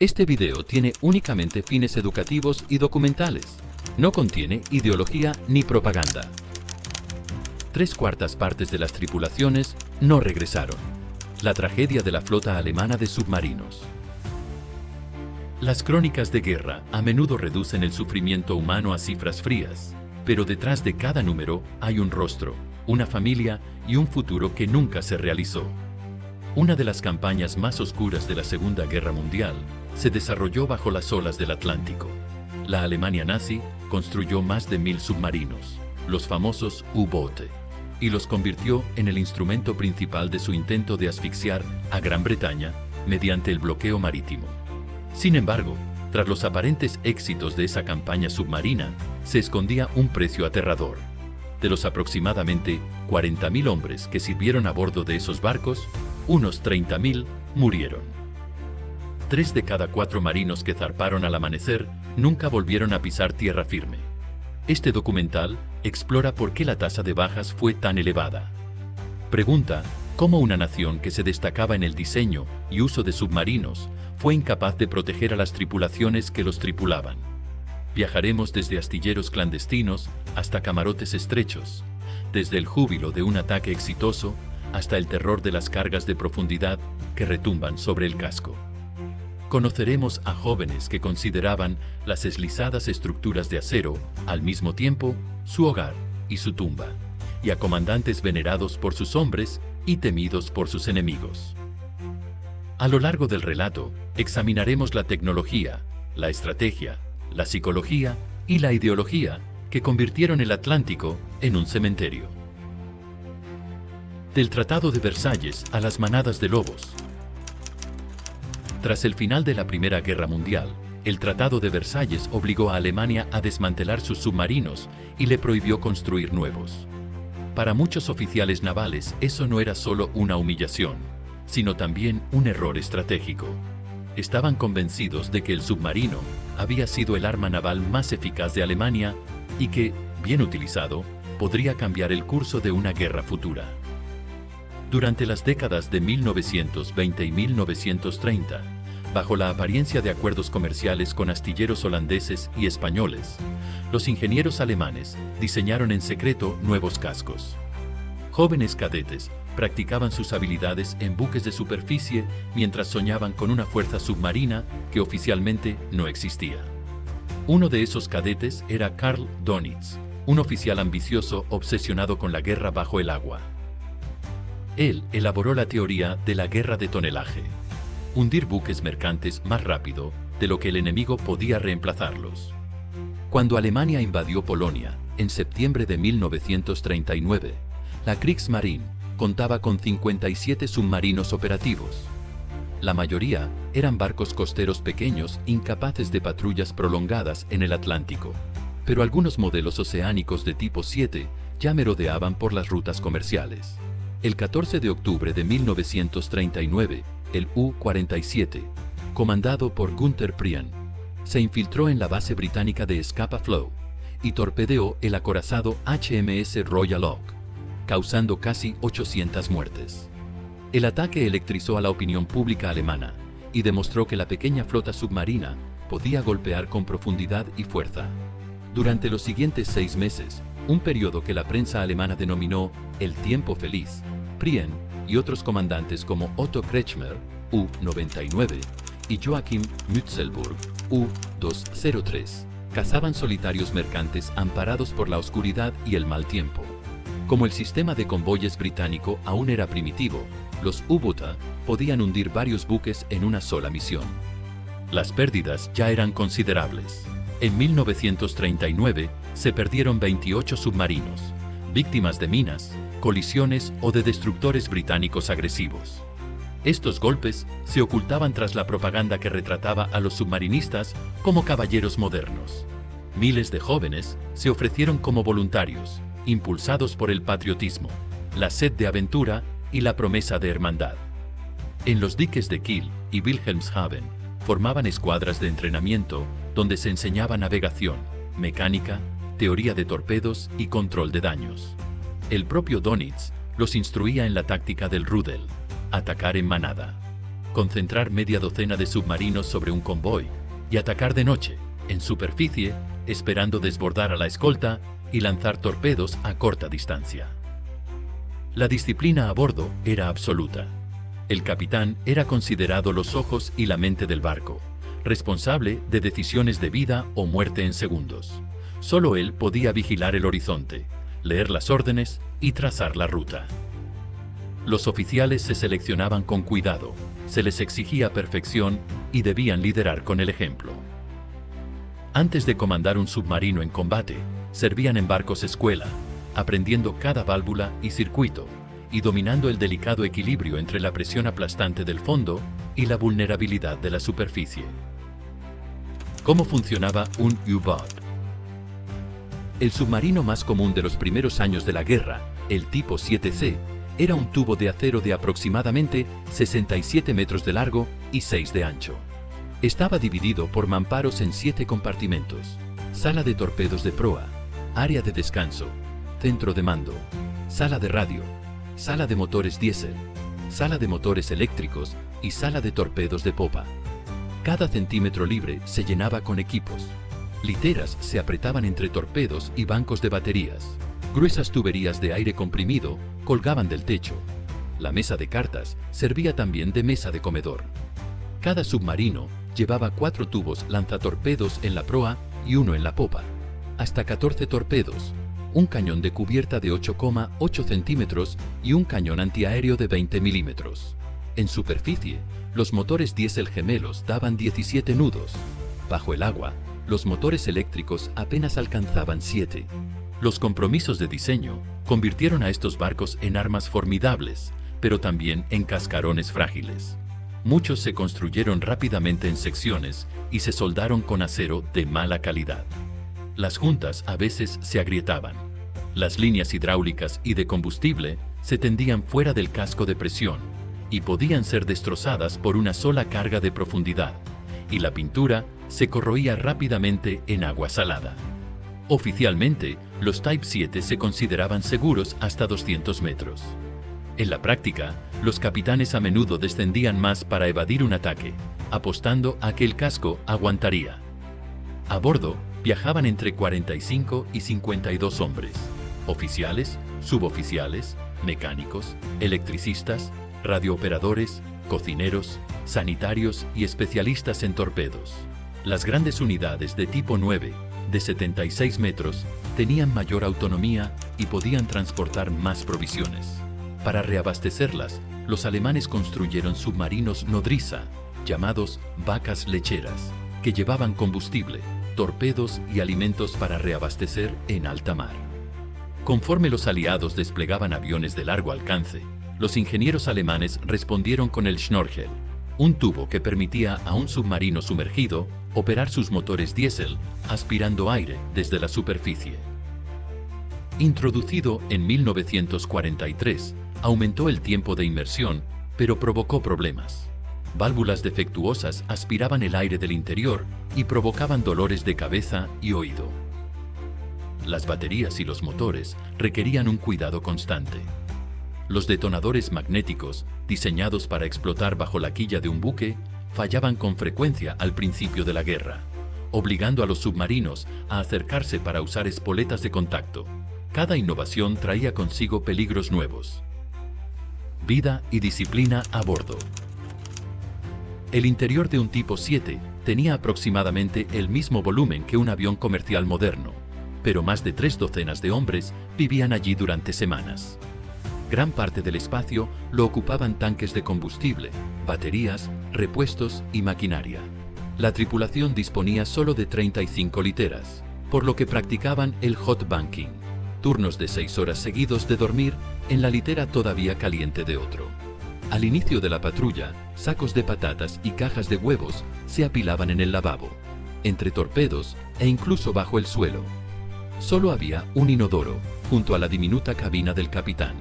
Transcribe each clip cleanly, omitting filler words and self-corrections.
Este video tiene únicamente fines educativos y documentales. No contiene ideología ni propaganda. 3/4 partes de las tripulaciones no regresaron. La tragedia de la flota alemana de submarinos. Las crónicas de guerra a menudo reducen el sufrimiento humano a cifras frías, pero detrás de cada número hay un rostro, una familia y un futuro que nunca se realizó. Una de las campañas más oscuras de la Segunda Guerra Mundial se desarrolló bajo las olas del Atlántico. La Alemania nazi construyó más de 1000 submarinos, los famosos U-Boote, y los convirtió en el instrumento principal de su intento de asfixiar a Gran Bretaña mediante el bloqueo marítimo. Sin embargo, tras los aparentes éxitos de esa campaña submarina, se escondía un precio aterrador. De los aproximadamente 40.000 hombres que sirvieron a bordo de esos barcos, unos 30.000 murieron. 3 de cada 4 marinos que zarparon al amanecer nunca volvieron a pisar tierra firme. Este documental explora por qué la tasa de bajas fue tan elevada. Pregunta cómo una nación que se destacaba en el diseño y uso de submarinos fue incapaz de proteger a las tripulaciones que los tripulaban. Viajaremos desde astilleros clandestinos hasta camarotes estrechos, desde el júbilo de un ataque exitoso hasta el terror de las cargas de profundidad que retumban sobre el casco. Conoceremos a jóvenes que consideraban las eslizadas estructuras de acero, al mismo tiempo, su hogar y su tumba, y a comandantes venerados por sus hombres y temidos por sus enemigos. A lo largo del relato, examinaremos la tecnología, la estrategia, la psicología y la ideología que convirtieron el Atlántico en un cementerio. Del Tratado de Versalles a las manadas de lobos. Tras el final de la Primera Guerra Mundial, el Tratado de Versalles obligó a Alemania a desmantelar sus submarinos y le prohibió construir nuevos. Para muchos oficiales navales, eso no era solo una humillación, sino también un error estratégico. Estaban convencidos de que el submarino había sido el arma naval más eficaz de Alemania y que, bien utilizado, podría cambiar el curso de una guerra futura. Durante las décadas de 1920 y 1930, bajo la apariencia de acuerdos comerciales con astilleros holandeses y españoles, los ingenieros alemanes diseñaron en secreto nuevos cascos. Jóvenes cadetes practicaban sus habilidades en buques de superficie mientras soñaban con una fuerza submarina que oficialmente no existía. Uno de esos cadetes era Karl Donitz, un oficial ambicioso obsesionado con la guerra bajo el agua. Él elaboró la teoría de la guerra de tonelaje: hundir buques mercantes más rápido de lo que el enemigo podía reemplazarlos. Cuando Alemania invadió Polonia, en septiembre de 1939, la Kriegsmarine contaba con 57 submarinos operativos. La mayoría eran barcos costeros pequeños incapaces de patrullas prolongadas en el Atlántico, pero algunos modelos oceánicos de tipo 7 ya merodeaban por las rutas comerciales. El 14 de octubre de 1939, el U-47, comandado por Günther Prien, se infiltró en la base británica de Scapa Flow y torpedeó el acorazado HMS Royal Oak, causando casi 800 muertes. El ataque electrizó a la opinión pública alemana y demostró que la pequeña flota submarina podía golpear con profundidad y fuerza. Durante los siguientes 6 meses, un periodo que la prensa alemana denominó el tiempo feliz, Prien y otros comandantes como Otto Kretschmer, U-99, y Joachim Mützelburg, U-203, cazaban solitarios mercantes amparados por la oscuridad y el mal tiempo. Como el sistema de convoyes británico aún era primitivo, los U-Boote podían hundir varios buques en una sola misión. Las pérdidas ya eran considerables. En 1939 se perdieron 28 submarinos, víctimas de minas, colisiones o de destructores británicos agresivos. Estos golpes se ocultaban tras la propaganda que retrataba a los submarinistas como caballeros modernos. Miles de jóvenes se ofrecieron como voluntarios, impulsados por el patriotismo, la sed de aventura y la promesa de hermandad. En los diques de Kiel y Wilhelmshaven formaban escuadras de entrenamiento donde se enseñaba navegación, mecánica, teoría de torpedos y control de daños. El propio Donitz los instruía en la táctica del Rudel, atacar en manada. concentrar media docena de submarinos sobre un convoy y atacar de noche, en superficie, esperando desbordar a la escolta y lanzar torpedos a corta distancia. La disciplina a bordo era absoluta. El capitán era considerado los ojos y la mente del barco, responsable de decisiones de vida o muerte en segundos. Solo él podía vigilar el horizonte, leer las órdenes y trazar la ruta. Los oficiales se seleccionaban con cuidado, se les exigía perfección y debían liderar con el ejemplo. Antes de comandar un submarino en combate, servían en barcos escuela, aprendiendo cada válvula y circuito, y dominando el delicado equilibrio entre la presión aplastante del fondo y la vulnerabilidad de la superficie. ¿Cómo funcionaba un U-Boat? El submarino más común de los primeros años de la guerra, el tipo 7C, era un tubo de acero de aproximadamente 67 metros de largo y 6 de ancho. Estaba dividido por mamparos en 7 compartimentos: sala de torpedos de proa, área de descanso, centro de mando, sala de radio, sala de motores diésel, sala de motores eléctricos y sala de torpedos de popa. Cada centímetro libre se llenaba con equipos. Literas se apretaban entre torpedos y bancos de baterías. Gruesas tuberías de aire comprimido colgaban del techo. La mesa de cartas servía también de mesa de comedor. Cada submarino llevaba 4 tubos lanzatorpedos en la proa y 1 en la popa. Hasta 14 torpedos, un cañón de cubierta de 8,8 centímetros y un cañón antiaéreo de 20 milímetros. En superficie, los motores diésel gemelos daban 17 nudos. Bajo el agua, los motores eléctricos apenas alcanzaban 7. Los compromisos de diseño convirtieron a estos barcos en armas formidables, pero también en cascarones frágiles. Muchos se construyeron rápidamente en secciones y se soldaron con acero de mala calidad. Las juntas a veces se agrietaban. Las líneas hidráulicas y de combustible se tendían fuera del casco de presión y podían ser destrozadas por una sola carga de profundidad, y la pintura se corroía rápidamente en agua salada. Oficialmente, los Type 7 se consideraban seguros hasta 200 metros. En la práctica, los capitanes a menudo descendían más para evadir un ataque, apostando a que el casco aguantaría. A bordo, viajaban entre 45 y 52 hombres: oficiales, suboficiales, mecánicos, electricistas, radiooperadores, cocineros, sanitarios y especialistas en torpedos. Las grandes unidades de tipo 9, de 76 metros, tenían mayor autonomía y podían transportar más provisiones. Para reabastecerlas, los alemanes construyeron submarinos nodriza, llamados vacas lecheras, que llevaban combustible, torpedos y alimentos para reabastecer en alta mar. Conforme los aliados desplegaban aviones de largo alcance, los ingenieros alemanes respondieron con el Schnorchel, un tubo que permitía a un submarino sumergido operar sus motores diésel aspirando aire desde la superficie. Introducido en 1943, aumentó el tiempo de inmersión, pero provocó problemas. Válvulas defectuosas aspiraban el aire del interior y provocaban dolores de cabeza y oído. Las baterías y los motores requerían un cuidado constante. Los detonadores magnéticos, diseñados para explotar bajo la quilla de un buque, fallaban con frecuencia al principio de la guerra, obligando a los submarinos a acercarse para usar espoletas de contacto. Cada innovación traía consigo peligros nuevos. Vida y disciplina a bordo. El interior de un tipo 7 tenía aproximadamente el mismo volumen que un avión comercial moderno, pero más de 3 docenas de hombres vivían allí durante semanas. Gran parte del espacio lo ocupaban tanques de combustible, baterías, repuestos y maquinaria. La tripulación disponía solo de 35 literas, por lo que practicaban el hot banking, turnos de 6 horas seguidos de dormir en la litera todavía caliente de otro. Al inicio de la patrulla, sacos de patatas y cajas de huevos se apilaban en el lavabo, entre torpedos e incluso bajo el suelo. Solo había un inodoro junto a la diminuta cabina del capitán,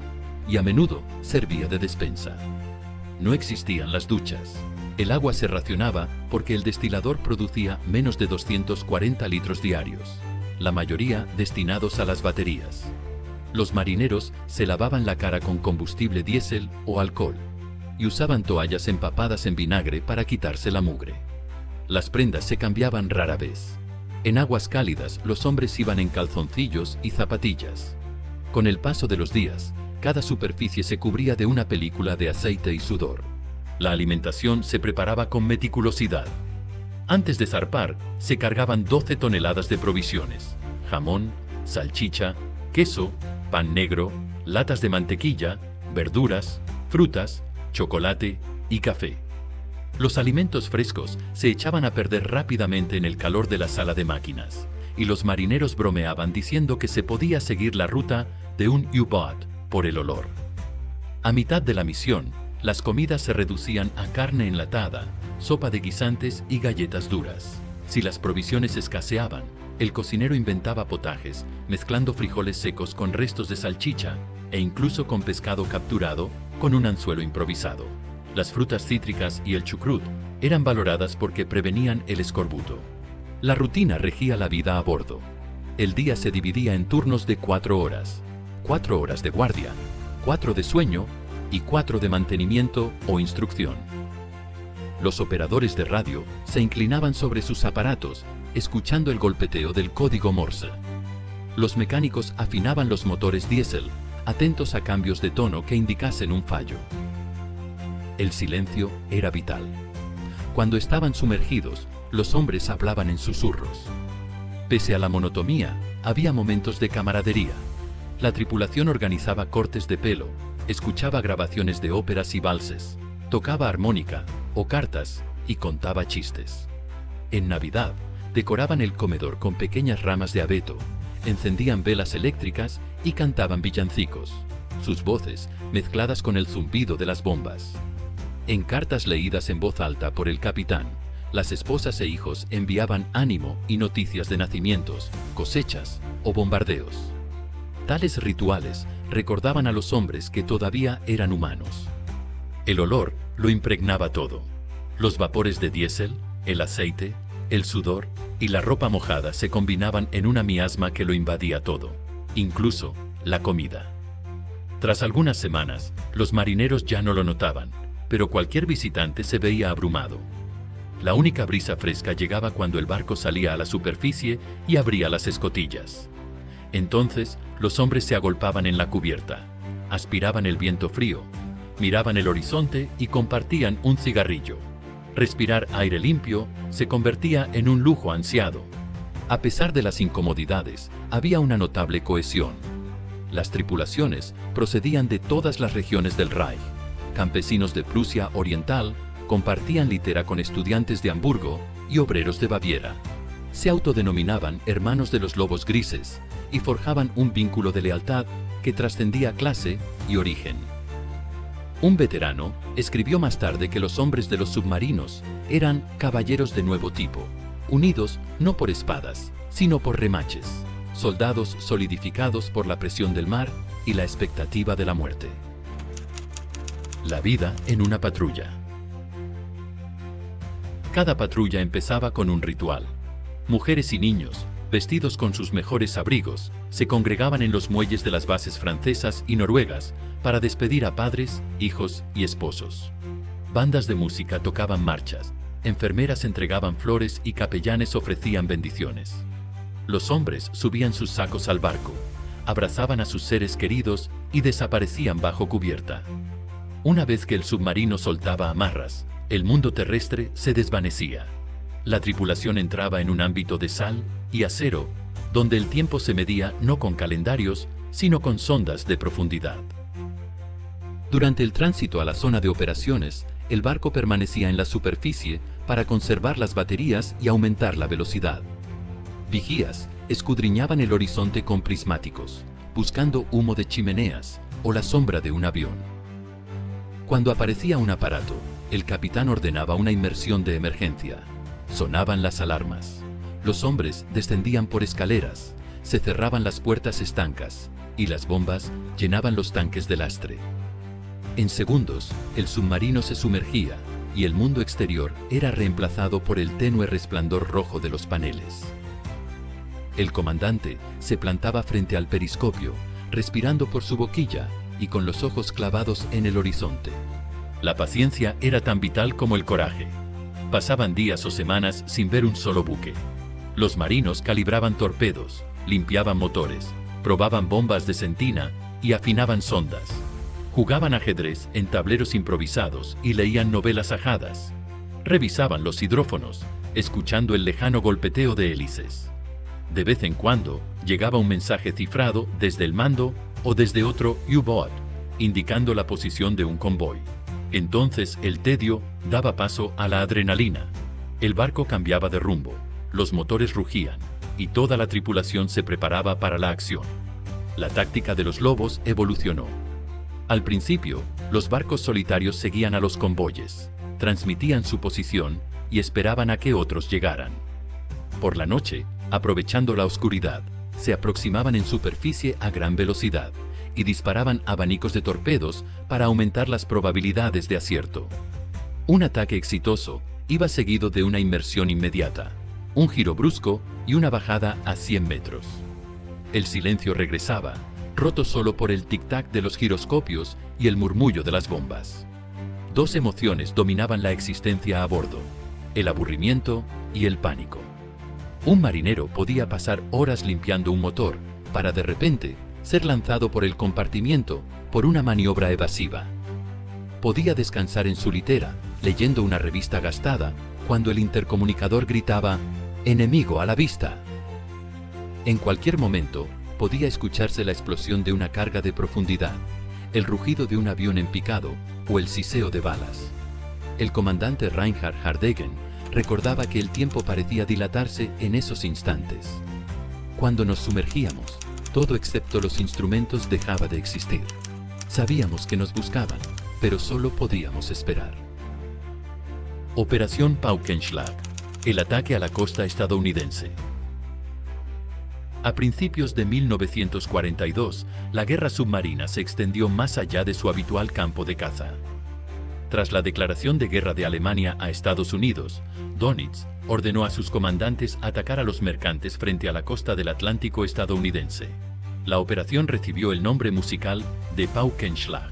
y a menudo servía de despensa. No existían las duchas. El agua se racionaba porque el destilador producía menos de 240 litros diarios, la mayoría destinados a las baterías. Los marineros se lavaban la cara con combustible diésel o alcohol, y usaban toallas empapadas en vinagre para quitarse la mugre. Las prendas se cambiaban rara vez. En aguas cálidas los hombres iban en calzoncillos y zapatillas. Con el paso de los días, cada superficie se cubría de una película de aceite y sudor. La alimentación se preparaba con meticulosidad. Antes de zarpar, se cargaban 12 toneladas de provisiones: jamón, salchicha, queso, pan negro, latas de mantequilla, verduras, frutas, chocolate y café. Los alimentos frescos se echaban a perder rápidamente en el calor de la sala de máquinas, y los marineros bromeaban diciendo que se podía seguir la ruta de un U-Boat por el olor. A mitad de la misión, las comidas se reducían a carne enlatada, sopa de guisantes y galletas duras. Si las provisiones escaseaban, el cocinero inventaba potajes, mezclando frijoles secos con restos de salchicha e incluso con pescado capturado con un anzuelo improvisado. Las frutas cítricas y el chucrut eran valoradas porque prevenían el escorbuto. La rutina regía la vida a bordo. El día se dividía en turnos de 4 horas. 4 horas de guardia, 4 de sueño y 4 de mantenimiento o instrucción. Los operadores de radio se inclinaban sobre sus aparatos, escuchando el golpeteo del código Morse. Los mecánicos afinaban los motores diésel, atentos a cambios de tono que indicasen un fallo. El silencio era vital. Cuando estaban sumergidos, los hombres hablaban en susurros. Pese a la monotonía, había momentos de camaradería. La tripulación organizaba cortes de pelo, escuchaba grabaciones de óperas y valses, tocaba armónica o cartas y contaba chistes. En Navidad, decoraban el comedor con pequeñas ramas de abeto, encendían velas eléctricas y cantaban villancicos, sus voces mezcladas con el zumbido de las bombas. En cartas leídas en voz alta por el capitán, las esposas e hijos enviaban ánimo y noticias de nacimientos, cosechas o bombardeos. Tales rituales recordaban a los hombres que todavía eran humanos. El olor lo impregnaba todo. Los vapores de diésel, el aceite, el sudor y la ropa mojada se combinaban en una miasma que lo invadía todo, incluso la comida. Tras algunas semanas, los marineros ya no lo notaban, pero cualquier visitante se veía abrumado. La única brisa fresca llegaba cuando el barco salía a la superficie y abría las escotillas. Entonces, los hombres se agolpaban en la cubierta, aspiraban el viento frío, miraban el horizonte y compartían un cigarrillo. Respirar aire limpio se convertía en un lujo ansiado. A pesar de las incomodidades, había una notable cohesión. Las tripulaciones procedían de todas las regiones del Reich. Campesinos de Prusia Oriental compartían litera con estudiantes de Hamburgo y obreros de Baviera. Se autodenominaban hermanos de los lobos grises y forjaban un vínculo de lealtad que trascendía clase y origen. Un veterano escribió más tarde que los hombres de los submarinos eran caballeros de nuevo tipo, unidos no por espadas, sino por remaches, soldados solidificados por la presión del mar y la expectativa de la muerte. La vida en una patrulla. Cada patrulla empezaba con un ritual. Mujeres y niños, vestidos con sus mejores abrigos, se congregaban en los muelles de las bases francesas y noruegas para despedir a padres, hijos y esposos. Bandas de música tocaban marchas, enfermeras entregaban flores y capellanes ofrecían bendiciones. Los hombres subían sus sacos al barco, abrazaban a sus seres queridos y desaparecían bajo cubierta. Una vez que el submarino soltaba amarras, el mundo terrestre se desvanecía. La tripulación entraba en un ámbito de sal y acero, donde el tiempo se medía no con calendarios, sino con sondas de profundidad. Durante el tránsito a la zona de operaciones, el barco permanecía en la superficie para conservar las baterías y aumentar la velocidad. Vigías escudriñaban el horizonte con prismáticos, buscando humo de chimeneas o la sombra de un avión. Cuando aparecía un aparato, el capitán ordenaba una inmersión de emergencia. Sonaban las alarmas. Los hombres descendían por escaleras, se cerraban las puertas estancas y las bombas llenaban los tanques de lastre. En segundos, el submarino se sumergía y el mundo exterior era reemplazado por el tenue resplandor rojo de los paneles. El comandante se plantaba frente al periscopio, respirando por su boquilla y con los ojos clavados en el horizonte. La paciencia era tan vital como el coraje. Pasaban días o semanas sin ver un solo buque. Los marinos calibraban torpedos, limpiaban motores, probaban bombas de sentina y afinaban sondas. Jugaban ajedrez en tableros improvisados y leían novelas ajadas. Revisaban los hidrófonos, escuchando el lejano golpeteo de hélices. De vez en cuando llegaba un mensaje cifrado desde el mando o desde otro U-boat, indicando la posición de un convoy. Entonces el tedio daba paso a la adrenalina. El barco cambiaba de rumbo, los motores rugían y toda la tripulación se preparaba para la acción. La táctica de los lobos evolucionó. Al principio, los barcos solitarios seguían a los convoyes, transmitían su posición y esperaban a que otros llegaran. Por la noche, aprovechando la oscuridad, se aproximaban en superficie a gran velocidad y disparaban abanicos de torpedos para aumentar las probabilidades de acierto. Un ataque exitoso iba seguido de una inmersión inmediata, un giro brusco y una bajada a 100 metros. El silencio regresaba, roto solo por el tic-tac de los giroscopios y el murmullo de las bombas. Dos emociones dominaban la existencia a bordo: el aburrimiento y el pánico. Un marinero podía pasar horas limpiando un motor para de repente ser lanzado por el compartimiento por una maniobra evasiva. Podía descansar en su litera leyendo una revista gastada cuando el intercomunicador gritaba «¡Enemigo a la vista!». En cualquier momento podía escucharse la explosión de una carga de profundidad, el rugido de un avión en picado o el siseo de balas. El comandante Reinhard Hardegen recordaba que el tiempo parecía dilatarse en esos instantes. Cuando nos sumergíamos, todo excepto los instrumentos dejaba de existir. Sabíamos que nos buscaban, pero solo podíamos esperar. Operación Paukenschlag, el ataque a la costa estadounidense. A principios de 1942, la guerra submarina se extendió más allá de su habitual campo de caza. Tras la declaración de guerra de Alemania a Estados Unidos, Dönitz ordenó a sus comandantes atacar a los mercantes frente a la costa del Atlántico estadounidense. La operación recibió el nombre musical de Paukenschlag.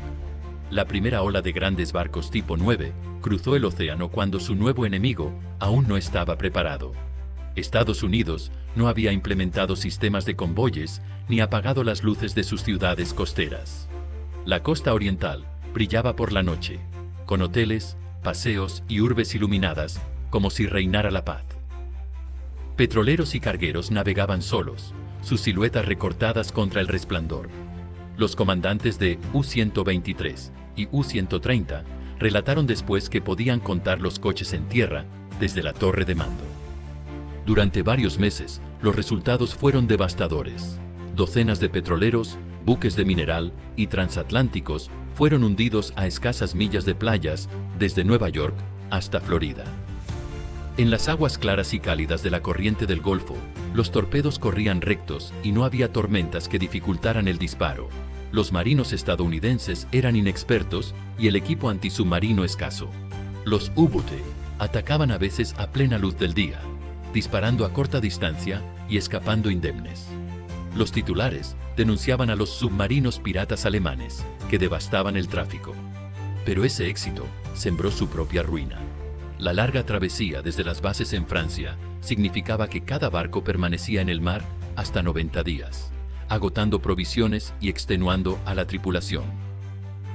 La primera ola de grandes barcos tipo 9 cruzó el océano cuando su nuevo enemigo aún no estaba preparado. Estados Unidos no había implementado sistemas de convoyes ni apagado las luces de sus ciudades costeras. La costa oriental brillaba por la noche, con hoteles, paseos y urbes iluminadas, como si reinara la paz. Petroleros y cargueros navegaban solos, sus siluetas recortadas contra el resplandor. Los comandantes de U-123 y U-130 relataron después que podían contar los coches en tierra desde la torre de mando. Durante varios meses, los resultados fueron devastadores. Docenas de petroleros, buques de mineral y transatlánticos fueron hundidos a escasas millas de playas desde Nueva York hasta Florida. En las aguas claras y cálidas de la corriente del Golfo, los torpedos corrían rectos y no había tormentas que dificultaran el disparo. Los marinos estadounidenses eran inexpertos y el equipo antisubmarino escaso. Los U-boote atacaban a veces a plena luz del día, disparando a corta distancia y escapando indemnes. Los titulares denunciaban a los submarinos piratas alemanes que devastaban el tráfico. Pero ese éxito sembró su propia ruina. La larga travesía desde las bases en Francia significaba que cada barco permanecía en el mar hasta 90 días, agotando provisiones y extenuando a la tripulación.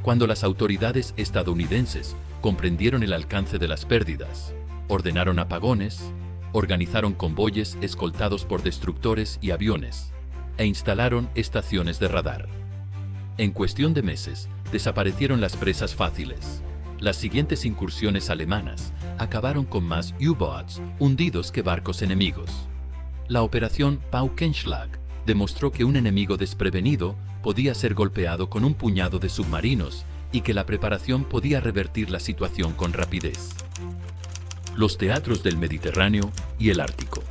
Cuando las autoridades estadounidenses comprendieron el alcance de las pérdidas, ordenaron apagones, organizaron convoyes escoltados por destructores y aviones, e instalaron estaciones de radar. En cuestión de meses, desaparecieron las presas fáciles. Las siguientes incursiones alemanas acabaron con más U-boats hundidos que barcos enemigos. La operación Paukenschlag demostró que un enemigo desprevenido podía ser golpeado con un puñado de submarinos y que la preparación podía revertir la situación con rapidez. Los teatros del Mediterráneo y el Ártico.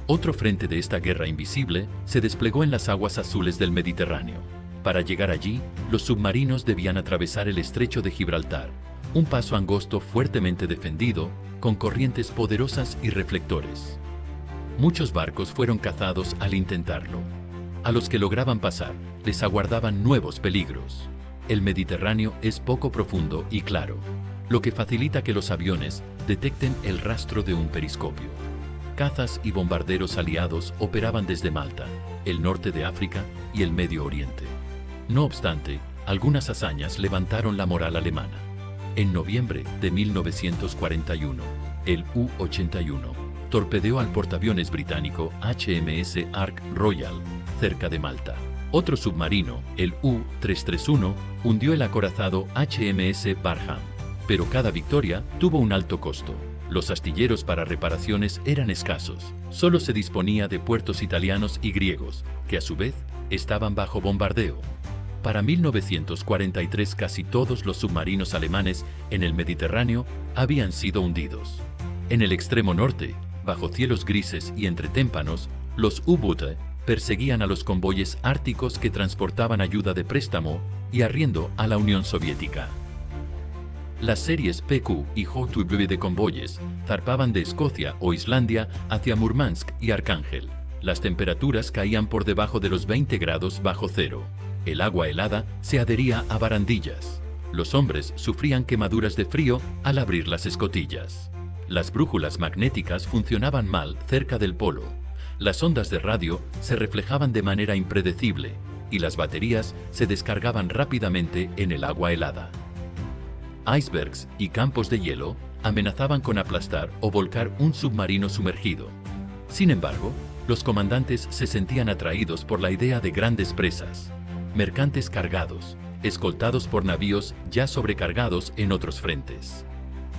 Otro frente de esta guerra invisible se desplegó en las aguas azules del Mediterráneo. Para llegar allí, los submarinos debían atravesar el estrecho de Gibraltar, un paso angosto fuertemente defendido, con corrientes poderosas y reflectores. Muchos barcos fueron cazados al intentarlo. A los que lograban pasar, les aguardaban nuevos peligros. El Mediterráneo es poco profundo y claro, lo que facilita que los aviones detecten el rastro de un periscopio. Cazas y bombarderos aliados operaban desde Malta, el norte de África y el Medio Oriente. No obstante, algunas hazañas levantaron la moral alemana. En noviembre de 1941, el U-81 torpedeó al portaaviones británico HMS Ark Royal, cerca de Malta. Otro submarino, el U-331, hundió el acorazado HMS Barham. Pero cada victoria tuvo un alto costo. Los astilleros para reparaciones eran escasos. Solo se disponía de puertos italianos y griegos, que a su vez estaban bajo bombardeo. Para 1943 casi todos los submarinos alemanes en el Mediterráneo habían sido hundidos. En el extremo norte, bajo cielos grises y entre témpanos, los U-Boote perseguían a los convoyes árticos que transportaban ayuda de préstamo y arriendo a la Unión Soviética. Las series PQ y JW de convoyes zarpaban de Escocia o Islandia hacia Murmansk y Arcángel. Las temperaturas caían por debajo de los 20 grados bajo cero. El agua helada se adhería a barandillas. Los hombres sufrían quemaduras de frío al abrir las escotillas. Las brújulas magnéticas funcionaban mal cerca del polo. Las ondas de radio se reflejaban de manera impredecible y las baterías se descargaban rápidamente en el agua helada. Icebergs y campos de hielo amenazaban con aplastar o volcar un submarino sumergido. Sin embargo, los comandantes se sentían atraídos por la idea de grandes presas, mercantes cargados, escoltados por navíos ya sobrecargados en otros frentes.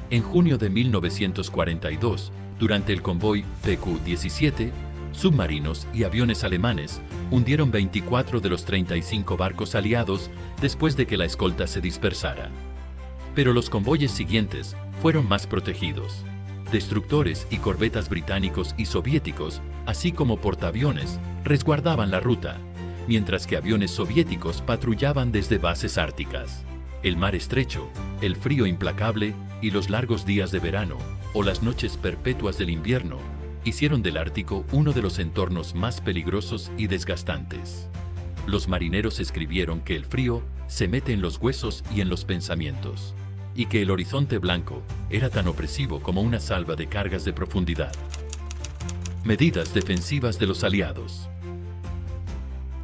En junio de 1942, durante el convoy PQ-17, submarinos y aviones alemanes hundieron 24 de los 35 barcos aliados después de que la escolta se dispersara. Pero los convoyes siguientes fueron más protegidos. Destructores y corbetas británicos y soviéticos, así como portaaviones, resguardaban la ruta, mientras que aviones soviéticos patrullaban desde bases árticas. El mar estrecho, el frío implacable y los largos días de verano, o las noches perpetuas del invierno, hicieron del Ártico uno de los entornos más peligrosos y desgastantes. Los marineros escribieron que el frío se mete en los huesos y en los pensamientos, y que el horizonte blanco era tan opresivo como una salva de cargas de profundidad. Medidas defensivas de los aliados.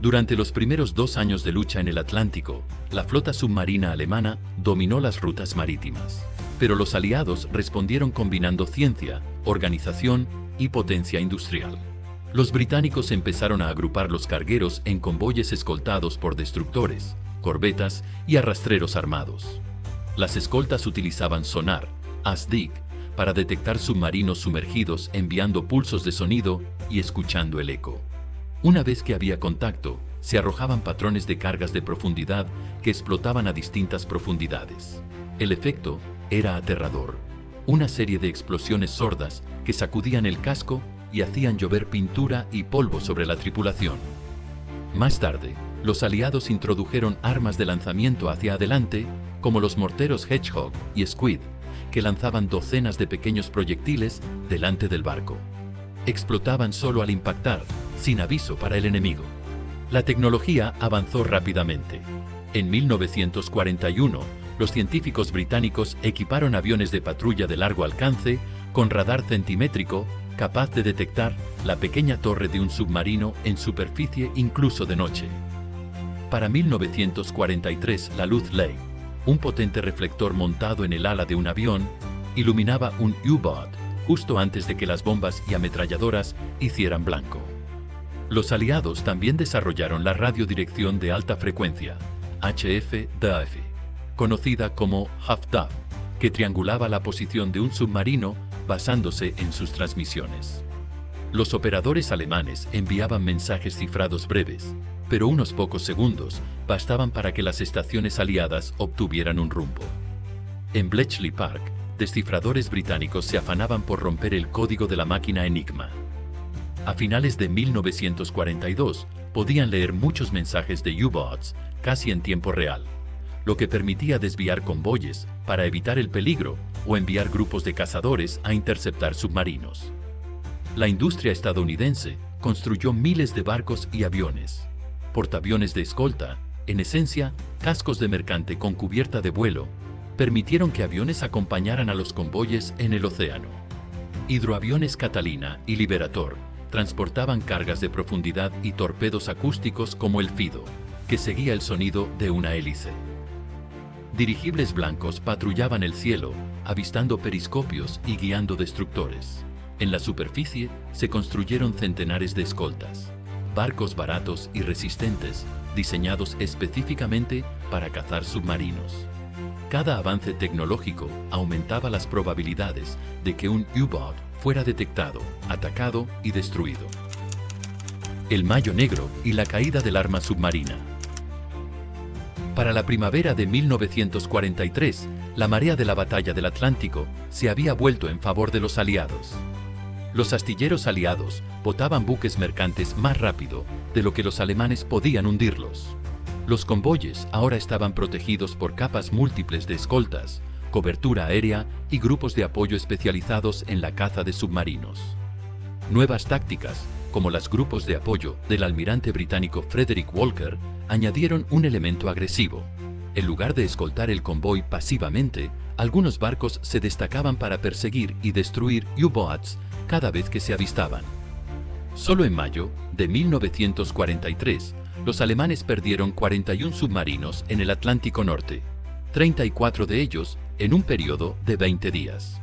Durante los primeros 2 años de lucha en el Atlántico, la flota submarina alemana dominó las rutas marítimas. Pero los aliados respondieron combinando ciencia, organización y potencia industrial. Los británicos empezaron a agrupar los cargueros en convoyes escoltados por destructores, corbetas y arrastreros armados. Las escoltas utilizaban sonar, ASDIC, para detectar submarinos sumergidos enviando pulsos de sonido y escuchando el eco. Una vez que había contacto, se arrojaban patrones de cargas de profundidad que explotaban a distintas profundidades. El efecto era aterrador. Una serie de explosiones sordas que sacudían el casco y hacían llover pintura y polvo sobre la tripulación. Más tarde, los aliados introdujeron armas de lanzamiento hacia adelante, como los morteros Hedgehog y Squid, que lanzaban docenas de pequeños proyectiles delante del barco. Explotaban solo al impactar, sin aviso para el enemigo. La tecnología avanzó rápidamente. En 1941, los científicos británicos equiparon aviones de patrulla de largo alcance con radar centimétrico capaz de detectar la pequeña torre de un submarino en superficie incluso de noche. Para 1943, la luz Ley, un potente reflector montado en el ala de un avión, iluminaba un U-Boot justo antes de que las bombas y ametralladoras hicieran blanco. Los aliados también desarrollaron la radiodirección de alta frecuencia, HF-DAF, conocida como HAF-DAF, que triangulaba la posición de un submarino basándose en sus transmisiones. Los operadores alemanes enviaban mensajes cifrados breves, pero unos pocos segundos bastaban para que las estaciones aliadas obtuvieran un rumbo. En Bletchley Park, descifradores británicos se afanaban por romper el código de la máquina Enigma. A finales de 1942, podían leer muchos mensajes de U-Boats casi en tiempo real, lo que permitía desviar convoyes para evitar el peligro o enviar grupos de cazadores a interceptar submarinos. La industria estadounidense construyó miles de barcos y aviones, portaaviones de escolta, En esencia, cascos de mercante con cubierta de vuelo permitieron que aviones acompañaran a los convoyes en el océano. Hidroaviones Catalina y Liberator transportaban cargas de profundidad y torpedos acústicos como el Fido, que seguía el sonido de una hélice. Dirigibles blancos patrullaban el cielo, avistando periscopios y guiando destructores. En la superficie se construyeron centenares de escoltas, barcos baratos y resistentes, diseñados específicamente para cazar submarinos. Cada avance tecnológico aumentaba las probabilidades de que un U-Boat fuera detectado, atacado y destruido. El Mayo Negro y la caída del arma submarina. Para la primavera de 1943, la marea de la Batalla del Atlántico se había vuelto en favor de los aliados. Los astilleros aliados botaban buques mercantes más rápido de lo que los alemanes podían hundirlos. Los convoyes ahora estaban protegidos por capas múltiples de escoltas, cobertura aérea y grupos de apoyo especializados en la caza de submarinos. Nuevas tácticas, como los grupos de apoyo del almirante británico Frederick Walker, añadieron un elemento agresivo. En lugar de escoltar el convoy pasivamente, algunos barcos se destacaban para perseguir y destruir U-Boats cada vez que se avistaban. Solo en mayo de 1943, los alemanes perdieron 41 submarinos en el Atlántico Norte, 34 de ellos en un periodo de 20 días.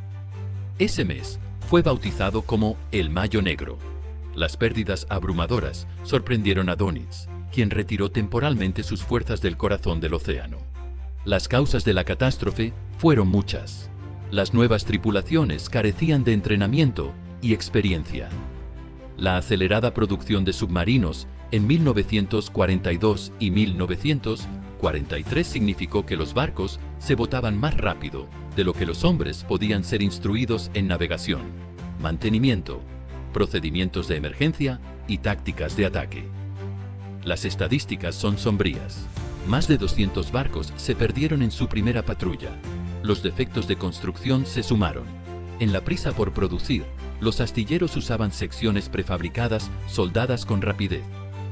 Ese mes fue bautizado como el Mayo Negro. Las pérdidas abrumadoras sorprendieron a Dönitz, quien retiró temporalmente sus fuerzas del corazón del océano. Las causas de la catástrofe fueron muchas. Las nuevas tripulaciones carecían de entrenamiento y experiencia. La acelerada producción de submarinos en 1942 y 1943 significó que los barcos se botaban más rápido de lo que los hombres podían ser instruidos en navegación, mantenimiento, procedimientos de emergencia y tácticas de ataque. Las estadísticas son sombrías. Más de 200 barcos se perdieron en su primera patrulla. Los defectos de construcción se sumaron. En la prisa por producir, los astilleros usaban secciones prefabricadas soldadas con rapidez,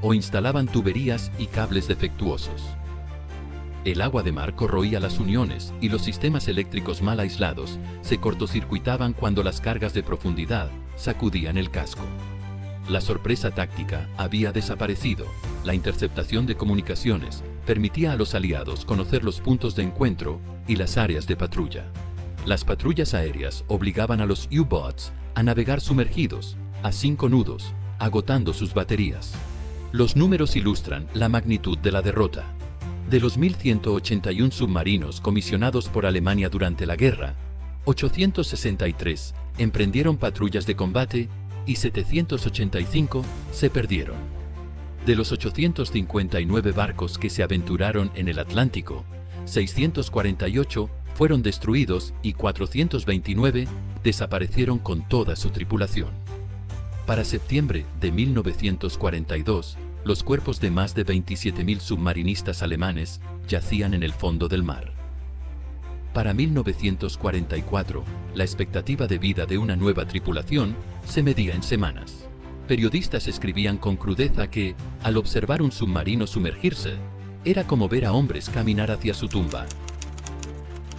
o instalaban tuberías y cables defectuosos. El agua de mar corroía las uniones y los sistemas eléctricos mal aislados se cortocircuitaban cuando las cargas de profundidad sacudían el casco. La sorpresa táctica había desaparecido. La interceptación de comunicaciones permitía a los aliados conocer los puntos de encuentro y las áreas de patrulla. Las patrullas aéreas obligaban a los U-Boats a navegar sumergidos, a 5 nudos, agotando sus baterías. Los números ilustran la magnitud de la derrota. De los 1.181 submarinos comisionados por Alemania durante la guerra, 863 emprendieron patrullas de combate y 785 se perdieron. De los 859 barcos que se aventuraron en el Atlántico, 648 fueron destruidos y 429 desaparecieron con toda su tripulación. Para septiembre de 1942, los cuerpos de más de 27.000 submarinistas alemanes yacían en el fondo del mar. Para 1944, la expectativa de vida de una nueva tripulación se medía en semanas. Periodistas escribían con crudeza que, al observar un submarino sumergirse, era como ver a hombres caminar hacia su tumba.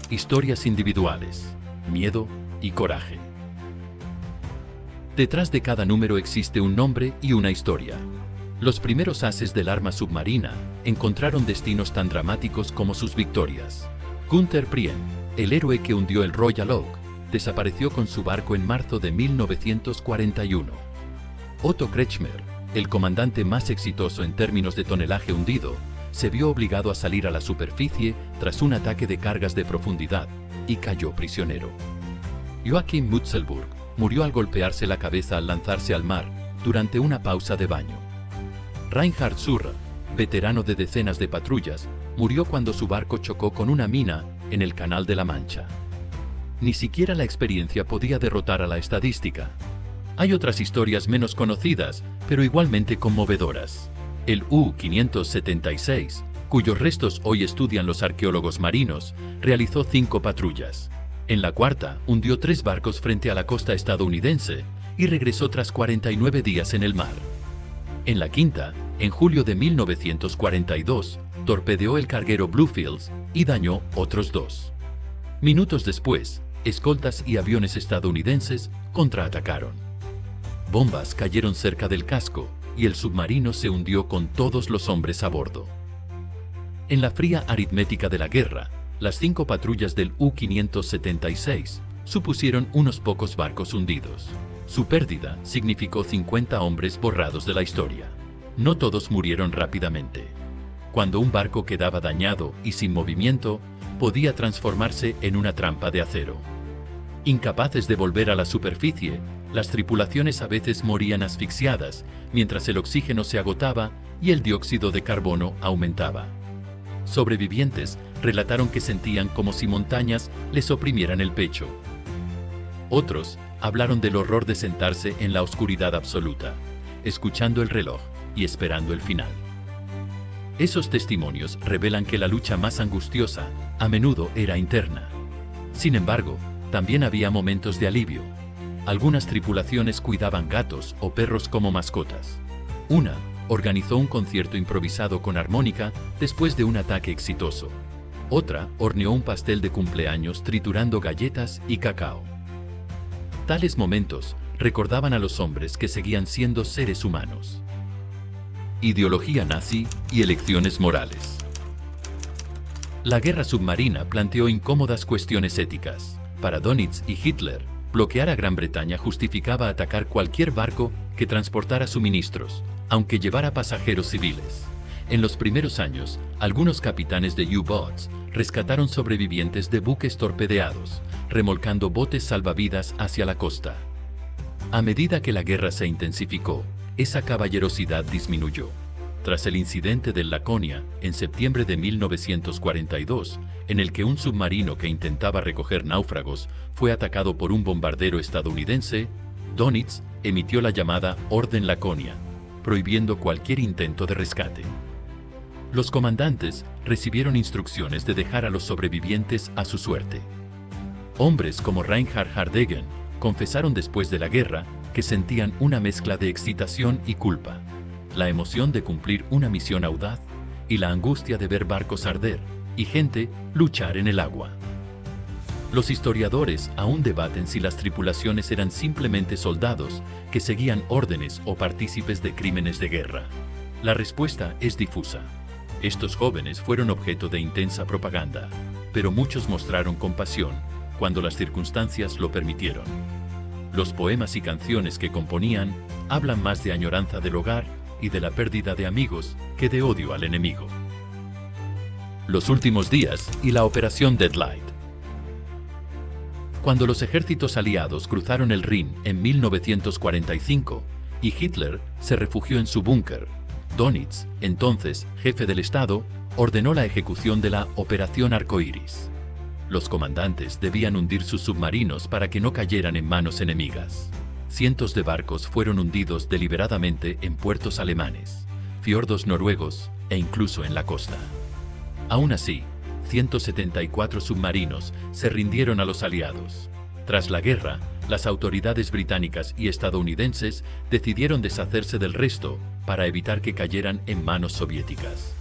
Historias individuales, miedo y coraje. Detrás de cada número existe un nombre y una historia. Los primeros ases del arma submarina encontraron destinos tan dramáticos como sus victorias. Günther Prien, el héroe que hundió el Royal Oak, desapareció con su barco en marzo de 1941. Otto Kretschmer, el comandante más exitoso en términos de tonelaje hundido, se vio obligado a salir a la superficie tras un ataque de cargas de profundidad y cayó prisionero. Joachim Mutzelburg murió al golpearse la cabeza al lanzarse al mar durante una pausa de baño. Reinhard Zurrer, veterano de decenas de patrullas, murió cuando su barco chocó con una mina en el Canal de la Mancha. Ni siquiera la experiencia podía derrotar a la estadística. Hay otras historias menos conocidas, pero igualmente conmovedoras. El U-576, cuyos restos hoy estudian los arqueólogos marinos, realizó 5 patrullas. En la cuarta, hundió 3 barcos frente a la costa estadounidense y regresó tras 49 días en el mar. En la quinta, en julio de 1942, torpedeó el carguero Bluefields y dañó otros 2. Minutos después, escoltas y aviones estadounidenses contraatacaron. Bombas cayeron cerca del casco y el submarino se hundió con todos los hombres a bordo. En la fría aritmética de la guerra, las 5 patrullas del U-576 supusieron unos pocos barcos hundidos. Su pérdida significó 50 hombres borrados de la historia. No todos murieron rápidamente. Cuando un barco quedaba dañado y sin movimiento, podía transformarse en una trampa de acero. Incapaces de volver a la superficie, las tripulaciones a veces morían asfixiadas mientras el oxígeno se agotaba y el dióxido de carbono aumentaba. Sobrevivientes relataron que sentían como si montañas les oprimieran el pecho. Otros hablaron del horror de sentarse en la oscuridad absoluta, escuchando el reloj y esperando el final. Esos testimonios revelan que la lucha más angustiosa a menudo era interna. Sin embargo, también había momentos de alivio. Algunas tripulaciones cuidaban gatos o perros como mascotas. Una organizó un concierto improvisado con armónica después de un ataque exitoso. Otra horneó un pastel de cumpleaños triturando galletas y cacao. Tales momentos recordaban a los hombres que seguían siendo seres humanos. Ideología nazi y elecciones morales. La guerra submarina planteó incómodas cuestiones éticas. Para Dönitz y Hitler, bloquear a Gran Bretaña justificaba atacar cualquier barco que transportara suministros, aunque llevara pasajeros civiles. En los primeros años, algunos capitanes de U-Boats rescataron sobrevivientes de buques torpedeados, remolcando botes salvavidas hacia la costa. A medida que la guerra se intensificó, esa caballerosidad disminuyó. Tras el incidente del Laconia, en septiembre de 1942, en el que un submarino que intentaba recoger náufragos fue atacado por un bombardero estadounidense, Dönitz emitió la llamada Orden Laconia, prohibiendo cualquier intento de rescate. Los comandantes recibieron instrucciones de dejar a los sobrevivientes a su suerte. Hombres como Reinhard Hardegen confesaron después de la guerra que sentían una mezcla de excitación y culpa, la emoción de cumplir una misión audaz y la angustia de ver barcos arder y gente luchar en el agua. Los historiadores aún debaten si las tripulaciones eran simplemente soldados que seguían órdenes o partícipes de crímenes de guerra. La respuesta es difusa. Estos jóvenes fueron objeto de intensa propaganda, pero muchos mostraron compasión cuando las circunstancias lo permitieron. Los poemas y canciones que componían hablan más de añoranza del hogar y de la pérdida de amigos que de odio al enemigo. Los últimos días y la Operación Deadlight. Cuando los ejércitos aliados cruzaron el Rin en 1945 y Hitler se refugió en su búnker, Dönitz, entonces jefe del Estado, ordenó la ejecución de la Operación Arcoíris. Los comandantes debían hundir sus submarinos para que no cayeran en manos enemigas. Cientos de barcos fueron hundidos deliberadamente en puertos alemanes, fiordos noruegos e incluso en la costa. Aún así, 174 submarinos se rindieron a los aliados. Tras la guerra, las autoridades británicas y estadounidenses decidieron deshacerse del resto para evitar que cayeran en manos soviéticas.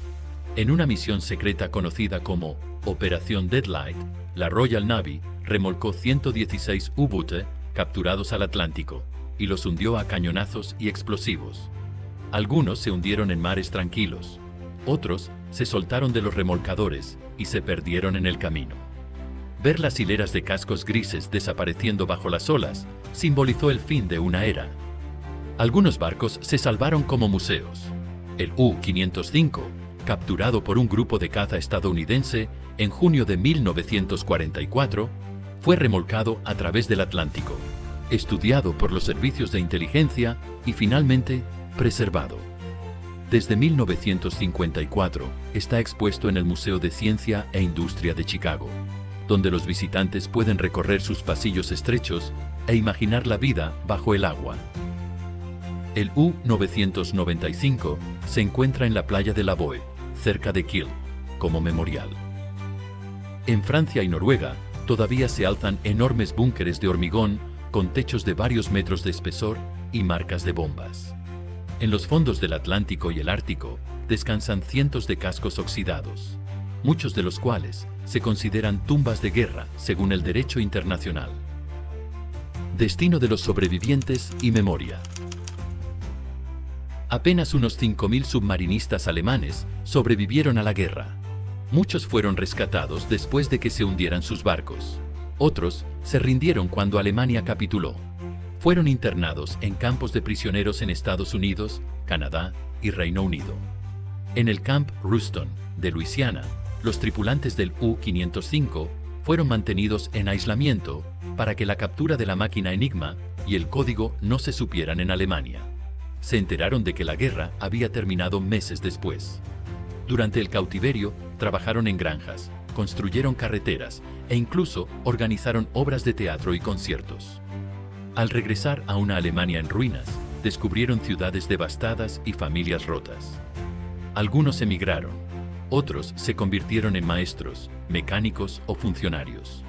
En una misión secreta conocida como Operación Deadlight, la Royal Navy remolcó 116 U-Boote capturados al Atlántico y los hundió a cañonazos y explosivos. Algunos se hundieron en mares tranquilos, otros se soltaron de los remolcadores y se perdieron en el camino. Ver las hileras de cascos grises desapareciendo bajo las olas simbolizó el fin de una era. Algunos barcos se salvaron como museos. El U-505, capturado por un grupo de caza estadounidense en junio de 1944, fue remolcado a través del Atlántico, estudiado por los servicios de inteligencia y finalmente preservado. Desde 1954 está expuesto en el Museo de Ciencia e Industria de Chicago, donde los visitantes pueden recorrer sus pasillos estrechos e imaginar la vida bajo el agua. El U-995 se encuentra en la playa de La Boe, cerca de Kiel, como memorial. En Francia y Noruega todavía se alzan enormes búnkeres de hormigón con techos de varios metros de espesor y marcas de bombas. En los fondos del Atlántico y el Ártico, descansan cientos de cascos oxidados, muchos de los cuales se consideran tumbas de guerra según el derecho internacional. Destino de los sobrevivientes y memoria. Apenas unos 5.000 submarinistas alemanes sobrevivieron a la guerra. Muchos fueron rescatados después de que se hundieran sus barcos. Otros se rindieron cuando Alemania capituló. Fueron internados en campos de prisioneros en Estados Unidos, Canadá y Reino Unido. En el Camp Ruston de Luisiana, los tripulantes del U-505 fueron mantenidos en aislamiento para que la captura de la máquina Enigma y el código no se supieran en Alemania. Se enteraron de que la guerra había terminado meses después. Durante el cautiverio, trabajaron en granjas, construyeron carreteras e incluso organizaron obras de teatro y conciertos. Al regresar a una Alemania en ruinas, descubrieron ciudades devastadas y familias rotas. Algunos emigraron, otros se convirtieron en maestros, mecánicos o funcionarios.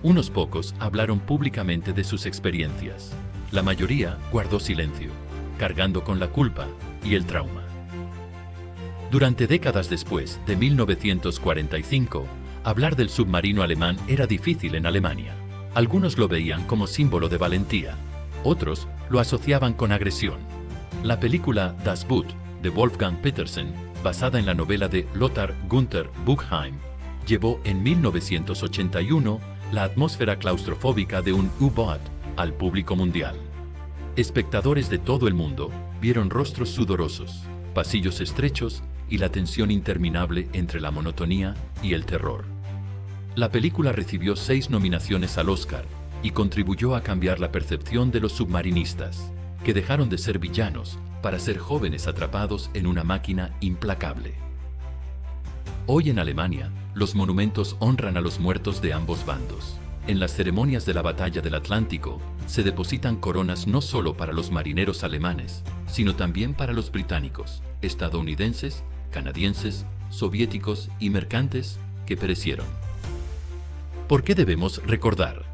Unos pocos hablaron públicamente de sus experiencias. La mayoría guardó silencio, cargando con la culpa y el trauma. Durante décadas después de 1945, hablar del submarino alemán era difícil en Alemania. Algunos lo veían como símbolo de valentía, otros lo asociaban con agresión. La película Das Boot de Wolfgang Petersen, basada en la novela de Lothar Gunther Buchheim, llevó en 1981 la atmósfera claustrofóbica de un U-Boot al público mundial. Espectadores de todo el mundo vieron rostros sudorosos, pasillos estrechos y la tensión interminable entre la monotonía y el terror. La película recibió 6 nominaciones al Oscar y contribuyó a cambiar la percepción de los submarinistas, que dejaron de ser villanos para ser jóvenes atrapados en una máquina implacable. Hoy en Alemania, los monumentos honran a los muertos de ambos bandos. En las ceremonias de la Batalla del Atlántico, se depositan coronas no solo para los marineros alemanes, sino también para los británicos, estadounidenses, canadienses, soviéticos y mercantes que perecieron. ¿Por qué debemos recordar?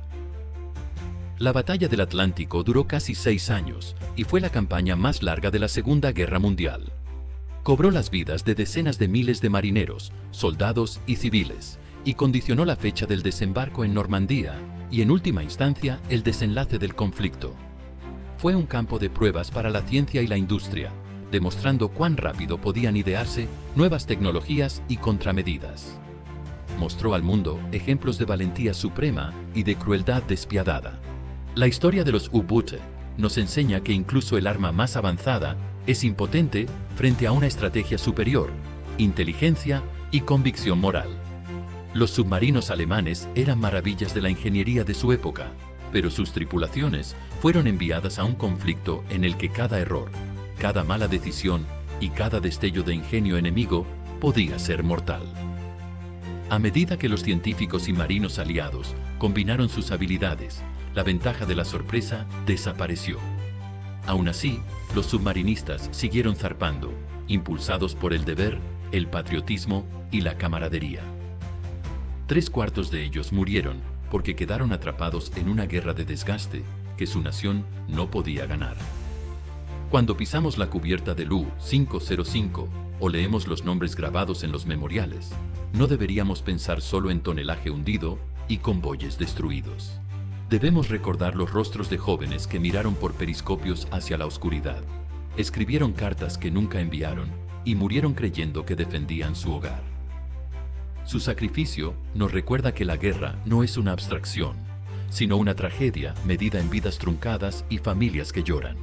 La Batalla del Atlántico duró casi 6 años y fue la campaña más larga de la Segunda Guerra Mundial. Cobró las vidas de decenas de miles de marineros, soldados y civiles, y condicionó la fecha del desembarco en Normandía y, en última instancia, el desenlace del conflicto. Fue un campo de pruebas para la ciencia y la industria, demostrando cuán rápido podían idearse nuevas tecnologías y contramedidas. Mostró al mundo ejemplos de valentía suprema y de crueldad despiadada. La historia de los U-Boote nos enseña que incluso el arma más avanzada es impotente frente a una estrategia superior, inteligencia y convicción moral. Los submarinos alemanes eran maravillas de la ingeniería de su época, pero sus tripulaciones fueron enviadas a un conflicto en el que cada error, cada mala decisión y cada destello de ingenio enemigo podía ser mortal. A medida que los científicos y marinos aliados combinaron sus habilidades, la ventaja de la sorpresa desapareció. Aún así, los submarinistas siguieron zarpando, impulsados por el deber, el patriotismo y la camaradería. 3/4 de ellos murieron porque quedaron atrapados en una guerra de desgaste que su nación no podía ganar. Cuando pisamos la cubierta del U-505 o leemos los nombres grabados en los memoriales, no deberíamos pensar solo en tonelaje hundido y convoyes destruidos. Debemos recordar los rostros de jóvenes que miraron por periscopios hacia la oscuridad, escribieron cartas que nunca enviaron y murieron creyendo que defendían su hogar. Su sacrificio nos recuerda que la guerra no es una abstracción, sino una tragedia medida en vidas truncadas y familias que lloran.